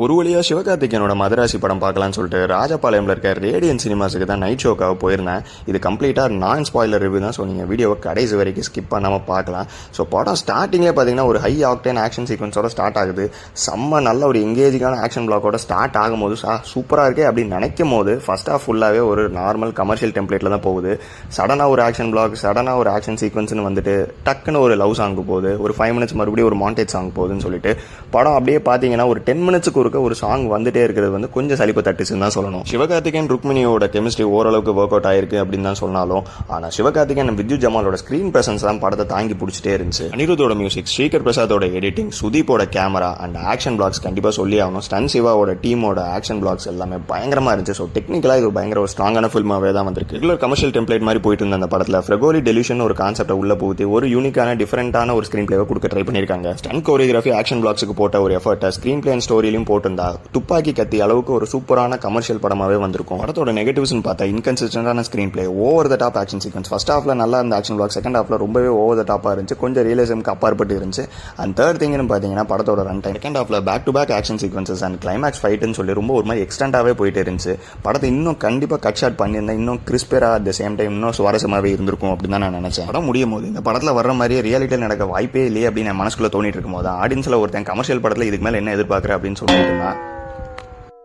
ஒரு வழியாக சிவகார்த்திகேயனோட மதராசி படம் பார்க்கலான்னு சொல்லிட்டு ராஜபாளையம்ல இருக்க ரேடியன் சினிமாஸுக்கு தான் நைட் ஷோக்காக போயிருந்தேன். இது கம்ப்ளீட்டாக நான் ஸ்பாயிலர் ரிவ்யூ தான். ஸோ நீங்கள் வீடியோவை கடைசி வரைக்கும் ஸ்கிப் பண்ணாமல் பார்க்கலாம். ஸோ படம் ஸ்டார்டிங்கே பார்த்தீங்கன்னா ஒரு ஹை ஆக்டேன் ஆக்ஷன் சீக்வன்ஸோட ஸ்டார்ட் ஆகுது. செம்ம நல்ல ஒரு எங்கேஜிங்கான ஆக்ஷன் பிளாக்கோட ஸ்டார்ட் ஆகும்போது சூப்பராக இருக்கே அப்படின்னு நினைக்கும் போது ஃபர்ஸ்ட் ஆஃப் ஃபுல்லாகவே ஒரு நார்மல் கமர்ஷியல் டெம்ப்ளேட்டில் தான் போகுது. சடனாக ஒரு ஆக்ஷன் பிளாக், சடனாக ஒரு ஆக்ஷன் சீக்வன்ஸ்னு வந்துட்டு டக்குன்னு ஒரு லவ் சாங் போகுது. ஒரு 5 மினிட்ஸ் மறுபடியும் ஒரு மாண்டேஜ் சாங் போகுதுன்னு சொல்லிட்டு படம் அப்படியே பார்த்தீங்கன்னா ஒரு 10 மினிட்ஸுக்கு ஒரு சாங் வந்துட்டே இருக்கிறது வந்து கொஞ்சம் சலிப்பு தட்டுச்சுன்னு தான் சொல்லணும். சிவகார்த்திகேயன் ருக்மிணியோட கெமிஸ்ட்ரி ஓரளவுக்கு ஒர்க் அவுட் ஆயிருக்கு அப்படின்னு தான் சொன்னாலும், ஆனால் சிவகார்த்திகேயன் வித்யுத் ஜமாலோட ஸ்கிரீன் பிரசன்ஸ் தான் படத்தை தாங்கி பிடிச்சிட்டே இருந்துச்சு. அனிருத்தோட மியூசிக், ஸ்ரீகர் பிரசாதோட எடிட்டிங், சுதீப்போட கேமரா அண்ட் ஆக்ஷன் பிளாக்ஸ் கண்டிப்பாக சொல்லி ஆகணும். ஸ்டன் சிவாவோட டீமோட ஆக்ஷன் பிளாக்ஸ் எல்லாமே பயங்கரமா இருந்துச்சு. ஸோ டெக்னிக்கலாக இது பயங்கர ஒரு ஸ்ட்ராங்கான ஃபில்மாவே தான் வந்திருக்கு. ரெகுலர் கமர்ஷியல் டெம்ப்ளேட் மாதிரி போயிட்டு இருந்த அந்த படத்தில் ஃப்ரெகோலி டெலியூஷன் ஒரு கான்செப்டை உள்ள பூத்தி ஒரு யூனிக்கான டிஃபரெண்டான ஒரு ஸ்கிரீன் பிளேவை கொடுக்க ட்ரை பண்ணியிருக்காங்க. ஸ்டன் கோரியோகிராஃபி, ஆக்ஷன் பிளாக்ஸுக்கு போட்ட ஒரு எஃபர்ட்டை ஸ்கிரீன் பிளே அண்ட் ஸ்டோரியிலும் போட்டிருந்தா துப்பாக்கி கத்தி அளவுக்கு ஒரு சூப்பரான கமர்ஷியல் படமாவே வந்திருக்கும். படத்தோட நெகட்டிவ்ஸ்னு பார்த்தா இன்கன்சிஸ்டன்டான screenplay, over the top action sequence. First ஹாஃப்ல நல்லா இருந்த ஆக்ஷன் பிளாக் செகண்ட் ஹாஃப்ல ரொம்பவே ஓவர் த டாப்பா இருந்துச்சு. கொஞ்சம் ரியலிசம்க்கு அப்பாற்பட்டு இருந்துச்சு. அண்ட் தேர்ட் திங்னு பார்த்தீங்கன்னா படத்தோட ரன் டைம் செகண்ட் ஹாஃப்ல back to back action sequences and climax ஃபைட்னு சொல்லி ரொம்ப ஒரு மாதிரி எக்ஸ்டெண்டாவே போயிட்டு இருந்துச்சு. படத்தை இன்னும் கண்டிப்பாக கட் ஷாட் பண்ணியிருந்தேன், இன்னும் கிறிஸ்பரா அட் த சேம் டைம் இன்னும் சுவாரஸ்யமாகவே இருந்திருக்கும் அப்படின்னு தான் நான் நினைச்சேன். படம் முடியும் போது இந்த படத்தில் வர மாதிரியே ரியாலிட்டியில் நடக்க வாய்ப்பே இல்லையே அப்படின்னு என் மனசுக்குள்ள தோணிட்டு இருக்கும் போது ஆடியன்ஸ்ல ஒருத்தன் கமர்ஷியல் படத்தில் இதுக்கு மேலே என்ன எதிர்பார்க்குற அப்படின்னு சொல்லிட்டு இருந்தான்.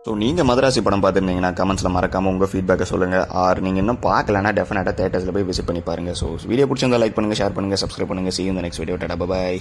ஸோ நீங்கள் மதராசி படம் பார்த்துருந்தீங்கன்னா கமெண்ட்ஸில் மறக்காமல் உங்கள் ஃபீட்பேக்கை சொல்லுங்கள். ஆர் நீங்கள் இன்னும் பார்க்கலன்னா டெஃபினட்டாக தேட்டர்ஸில் போய் விசிட் பண்ணி பாருங்கள். ஸோ வீடியோ பிடிச்சிருந்தா லைக் பண்ணுங்கள், ஷேர் பண்ணுங்கள், சப்ஸ்கிரைப் பண்ணுங்கள். See you in the next video. Tada, bye bye.